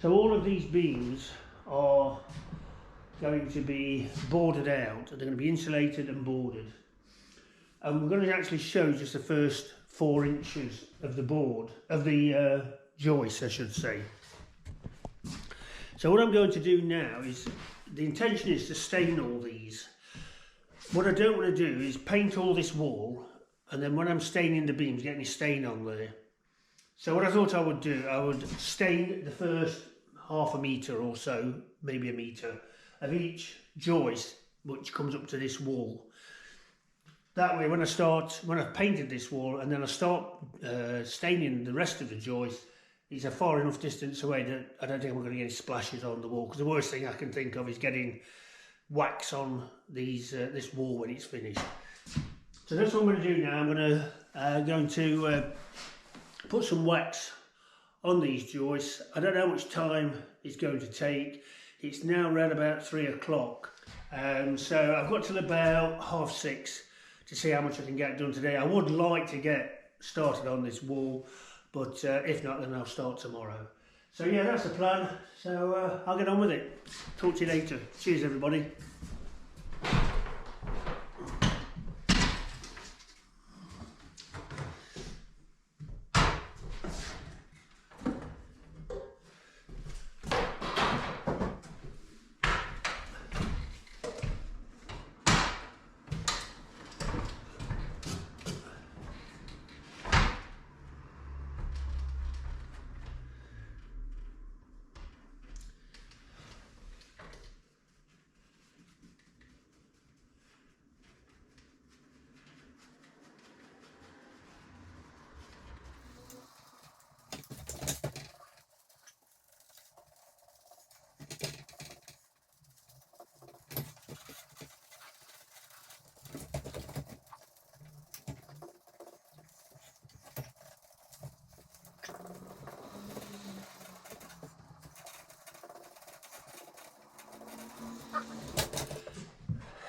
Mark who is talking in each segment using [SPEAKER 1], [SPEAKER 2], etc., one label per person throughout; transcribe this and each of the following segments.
[SPEAKER 1] So all of these beams are going to be boarded out. They're going to be insulated and boarded. And we're going to actually show just the first 4 inches of the board, of the joist I should say. So what I'm going to do now is, the intention is to stain all these. What I don't want to do is paint all this wall and then when I'm staining the beams get any stain on there. So what I thought I would do, I would stain the first half a metre or so, maybe a metre, of each joist which comes up to this wall. That way when I've painted this wall and then I start staining the rest of the joist, it's a far enough distance away that I don't think we're going to get any splashes on the wall, because the worst thing I can think of is getting wax on this wall when it's finished. So that's what I'm going to do now. I'm going to put some wax on these joists. I don't know how much time it's going to take. It's now around about 3 o'clock, so I've got till about 6:30 to see how much I can get done today. I would like to get started on this wall, but if not, then I'll start tomorrow. So yeah, that's the plan. So I'll get on with it. Talk to you later. Cheers, everybody.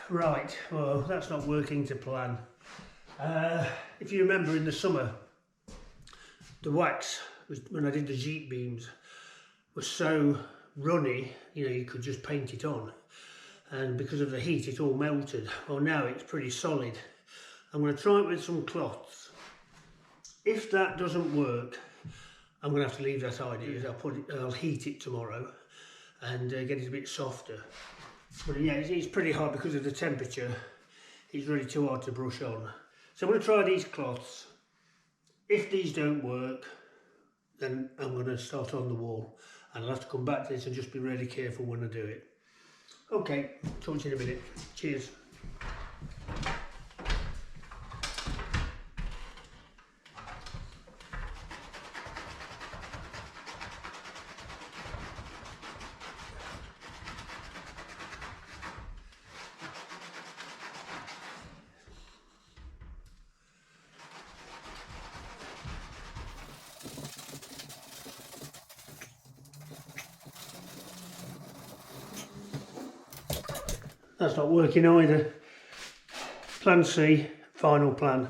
[SPEAKER 1] Right, well that's not working to plan. If you remember in the summer, the wax, when I did the Gite beams, was so runny, you could just paint it on. And because of the heat, it all melted. Well, now it's pretty solid. I'm going to try it with some cloths. If that doesn't work, I'm going to have to leave that idea. I'll heat it tomorrow and get it a bit softer. But yeah, it's pretty hard because of the temperature. It's really too hard to brush on. So I'm going to try these cloths. If these don't work, then I'm going to start on the wall. And I'll have to come back to this and just be really careful when I do it. Okay, talk to you in a minute. Cheers. That's not working either. Plan C, final plan.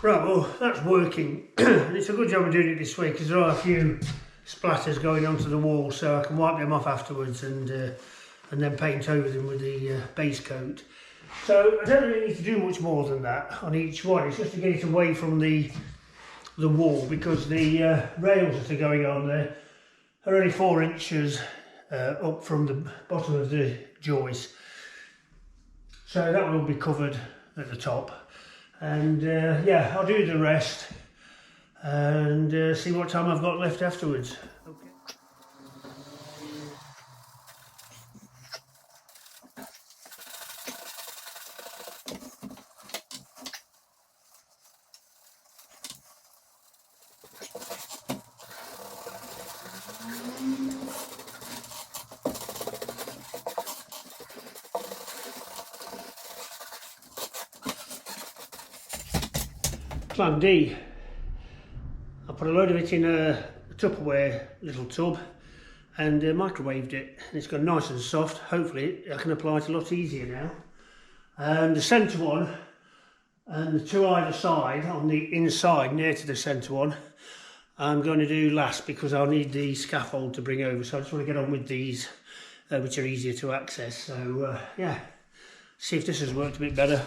[SPEAKER 1] Right, well that's working. And it's a good job of doing it this way because there are a few splatters going onto the wall, so I can wipe them off afterwards and then paint over them with the base coat. So I don't really need to do much more than that on each one. It's just to get it away from the wall, because the rails that are going on there are only 4 inches up from the bottom of the joist. So that will be covered at the top. And yeah, I'll do the rest and see what time I've got left afterwards. Okay. Plan D. I put a load of it in a Tupperware little tub and microwaved it. And it's gone nice and soft. Hopefully I can apply it a lot easier now. The centre one and the two either side on the inside near to the centre one I'm going to do last because I'll need the scaffold to bring over, so I just want to get on with these which are easier to access. So yeah, see if this has worked a bit better.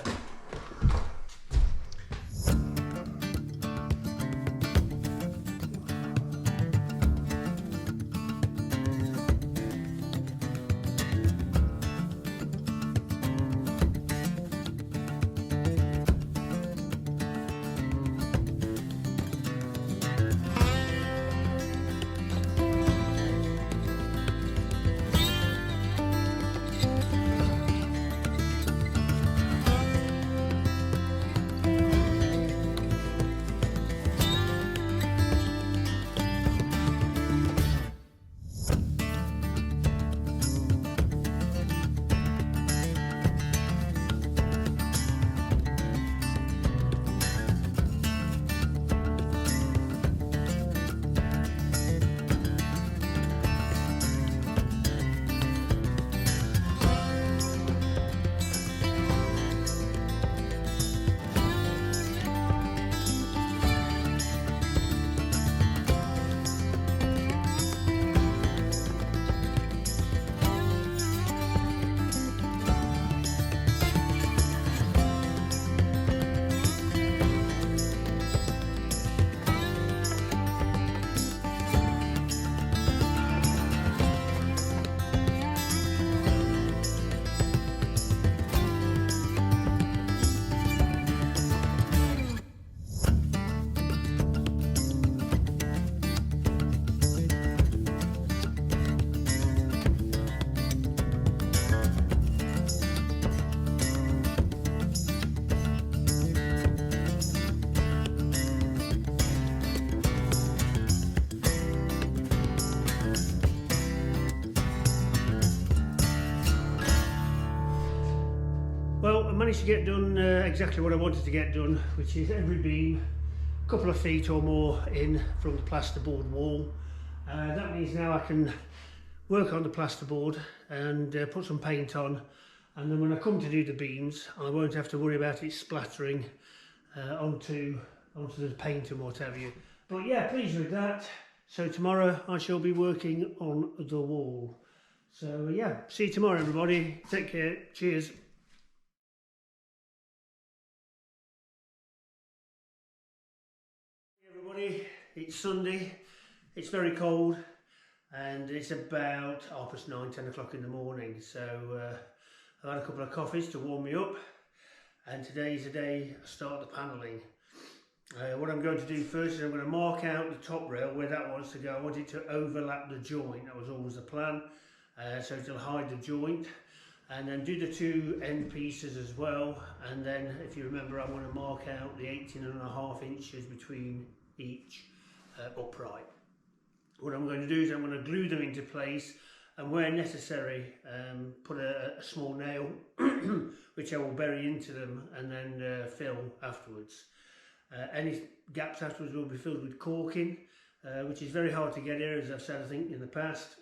[SPEAKER 1] Well, I managed to get done exactly what I wanted to get done, which is every beam a couple of feet or more in from the plasterboard wall. That means now I can work on the plasterboard and put some paint on, and then when I come to do the beams I won't have to worry about it splattering onto the paint and what have you. But yeah, pleased with that. So tomorrow I shall be working on the wall. So yeah, see you tomorrow everybody. Take care. Cheers. Everybody, it's Sunday, it's very cold and it's about 9:30, 10 o'clock in the morning, so I've had a couple of coffees to warm me up, and today's the day I start the panelling. What I'm going to do first is I'm going to mark out the top rail where that wants to go. I want it to overlap the joint, that was always the plan, so it'll hide the joint, and then do the two end pieces as well. And then if you remember, I'm going to mark out the 18.5 inches between each upright. What I'm going to do is I'm going to glue them into place, and where necessary put a small nail which I will bury into them and then fill afterwards. Any gaps afterwards will be filled with caulking, which is very hard to get here, as I've said I think in the past,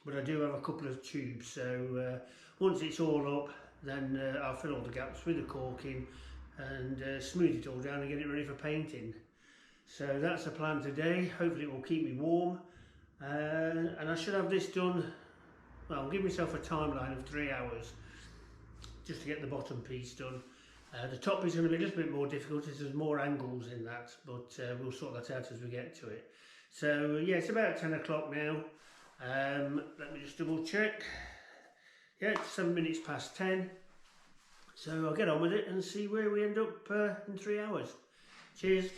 [SPEAKER 1] but I do have a couple of tubes, so once it's all up then I'll fill all the gaps with the caulking and smooth it all down and get it ready for painting. So that's the plan today. Hopefully it will keep me warm, and I should have this done, well, I'll give myself a timeline of 3 hours just to get the bottom piece done. The top is going to be a little bit more difficult as there's more angles in that, but we'll sort that out as we get to it. So yeah, it's about 10 o'clock now. Let me just double check. Yeah, it's 7 minutes past 10. So I'll get on with it and see where we end up in 3 hours. Cheers.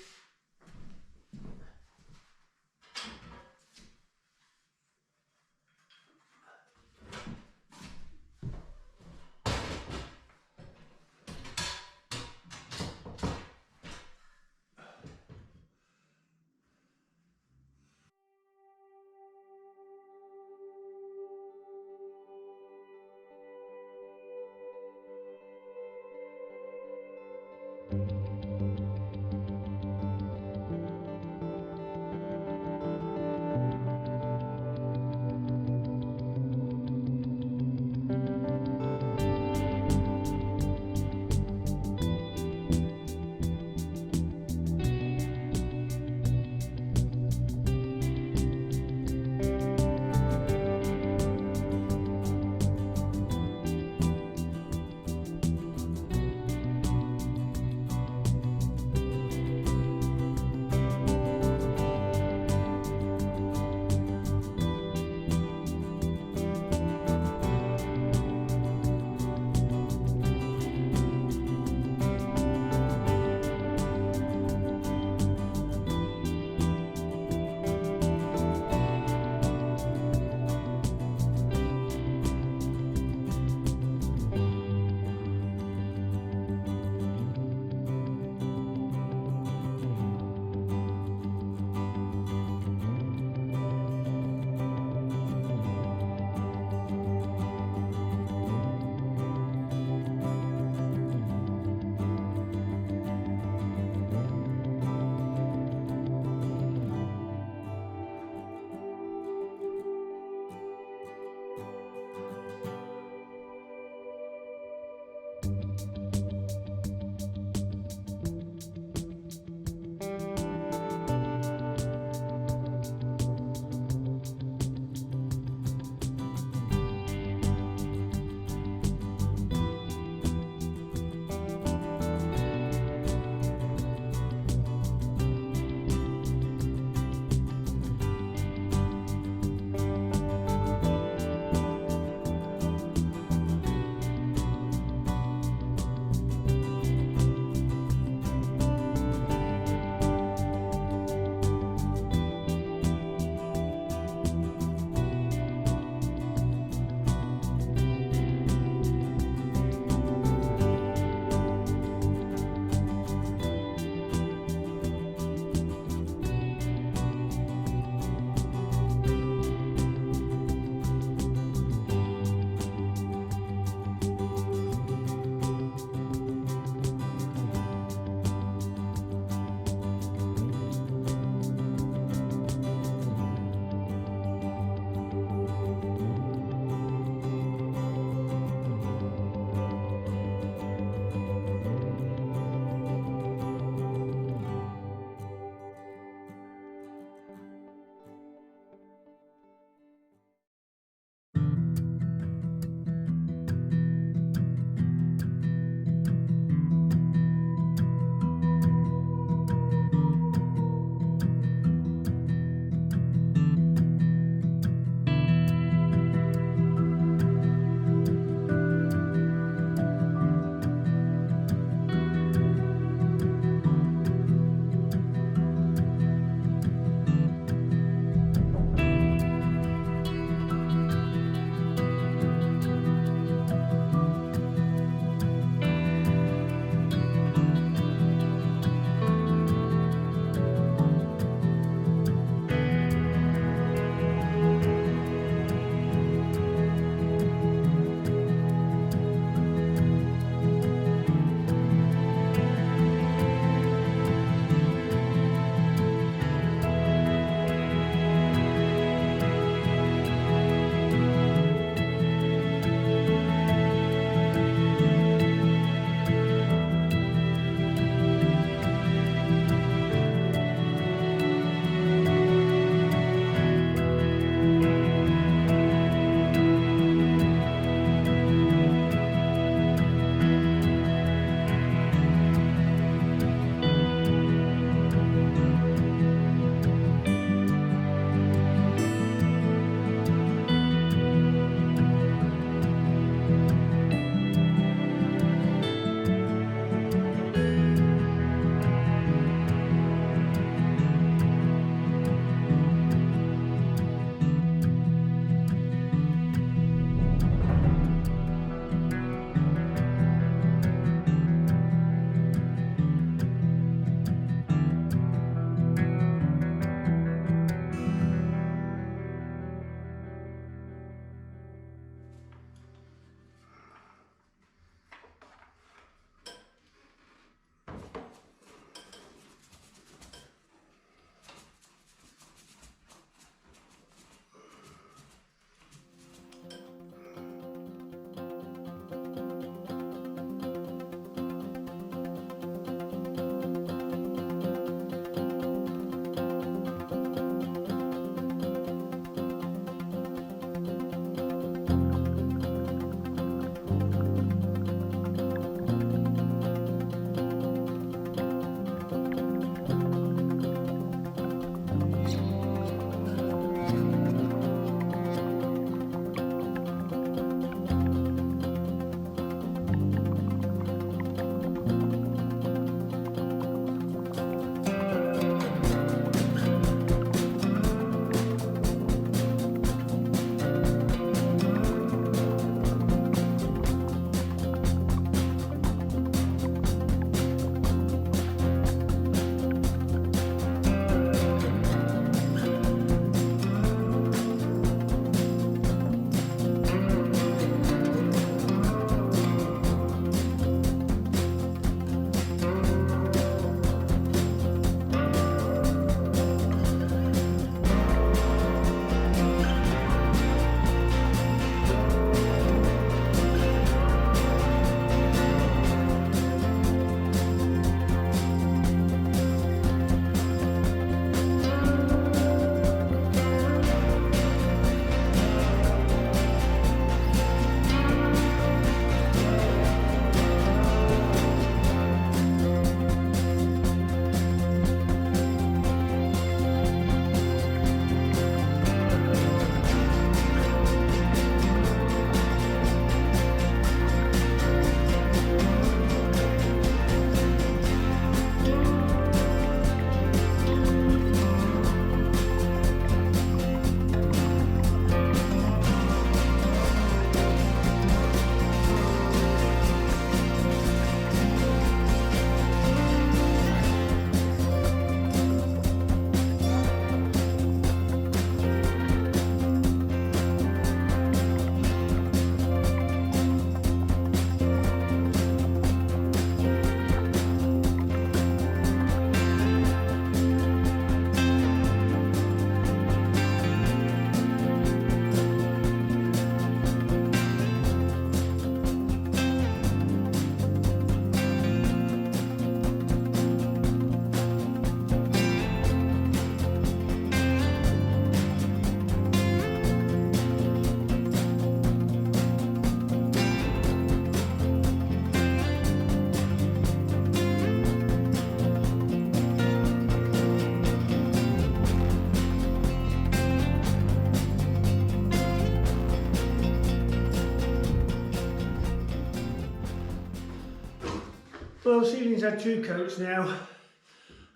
[SPEAKER 1] Well, the ceiling's had 2 coats now.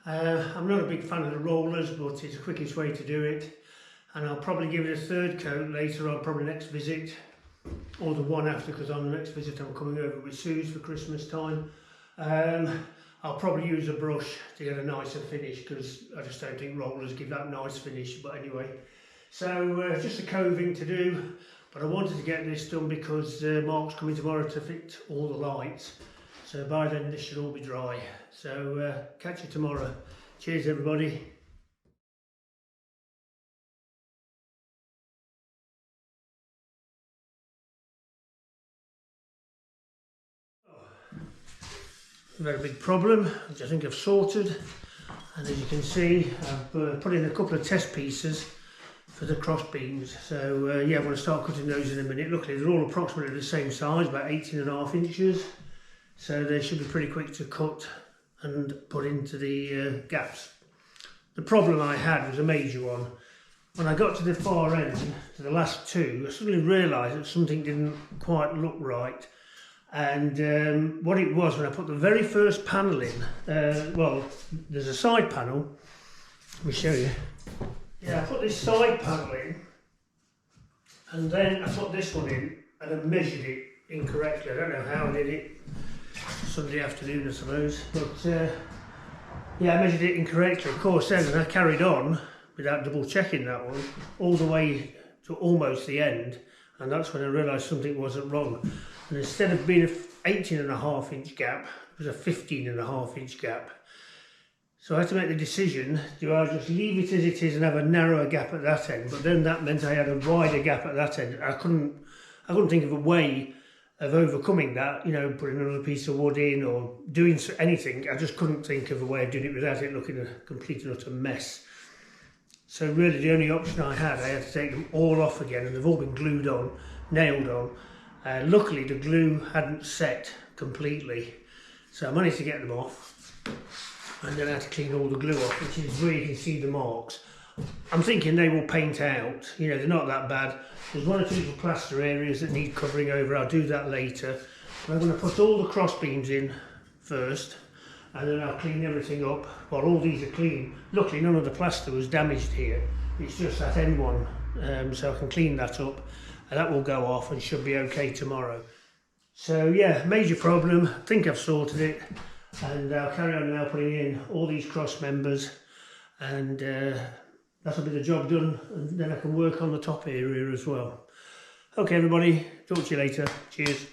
[SPEAKER 1] I'm not a big fan of the rollers, but it's the quickest way to do it. And I'll probably give it a 3rd coat later on, probably next visit, or the one after, because on the next visit I'm coming over with Sue's for Christmas time. I'll probably use a brush to get a nicer finish, because I just don't think rollers give that nice finish. But anyway, so just a coving to do, but I wanted to get this done because Mark's coming tomorrow to fit all the lights. So by then this should all be dry. So catch you tomorrow. Cheers everybody. I've had a big problem, which I think I've sorted. And as you can see, I've put in a couple of test pieces for the cross beams. So yeah, I'm going to start cutting those in a minute. Luckily they're all approximately the same size, about 18.5 inches. So they should be pretty quick to cut and put into the gaps. The problem I had was a major one. When I got to the far end, to the last 2, I suddenly realised that something didn't quite look right. And what it was, when I put the very first panel in, well, there's a side panel. Let me show you. Yeah, I put this side panel in, and then I put this one in, and I measured it incorrectly. I don't know how I did it. Sunday afternoon, I suppose. But yeah, I measured it incorrectly. Of course, then I carried on without double checking that one all the way to almost the end, and that's when I realised something wasn't wrong. And instead of being an 18.5 inch gap, it was a 15.5 inch gap. So I had to make the decision: do I just leave it as it is and have a narrower gap at that end? But then that meant I had a wider gap at that end. I couldn't think of a way of overcoming that, you know, putting another piece of wood in or doing anything. I just couldn't think of a way of doing it without it looking a complete and utter mess. So really the only option I had to take them all off again, and they've all been glued on, nailed on. Luckily the glue hadn't set completely, so I managed to get them off, and then I had to clean all the glue off, which is where you can see the marks. I'm thinking they will paint out, you know, they're not that bad. There's 1 or 2 little plaster areas that need covering over. I'll do that later. But I'm going to put all the cross beams in first, and then I'll clean everything up while all these are clean. Luckily none of the plaster was damaged here, it's just that end one, so I can clean that up, and that will go off and should be okay tomorrow. So yeah, major problem. I think I've sorted it, and I'll carry on now putting in all these cross members, and that'll be the job done, and then I can work on the top area as well. Okay everybody, talk to you later. Cheers.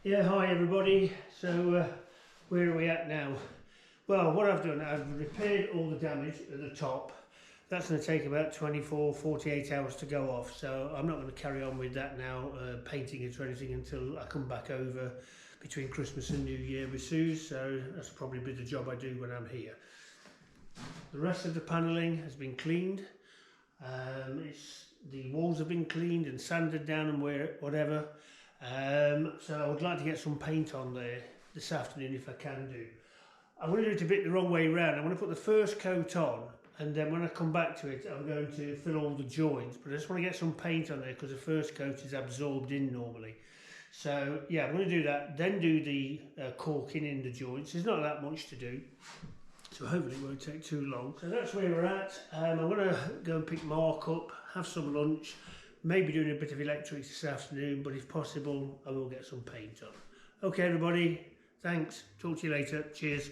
[SPEAKER 1] Yeah, hi everybody. So where are we at now? Well, what I've done, I've repaired all the damage at the top. That's going to take about 48 hours to go off, so I'm not going to carry on with that now, painting it or anything, until I come back over between Christmas and New Year with Suze, so that's probably be the job I do when I'm here. The rest of the panelling has been cleaned. The walls have been cleaned and sanded down and whatever. So I would like to get some paint on there this afternoon if I can do. I'm going to do it a bit the wrong way around. I'm going to put the first coat on, and then when I come back to it I'm going to fill all the joints, but I just want to get some paint on there because the first coat is absorbed in normally. So yeah, I'm going to do that, then do the caulking in the joints. There's not that much to do, so hopefully it won't take too long. So that's where we're at. I'm going to go and pick Mark up, have some lunch, maybe doing a bit of electrics this afternoon, but if possible I will get some paint on. Okay everybody, thanks, talk to you later, cheers.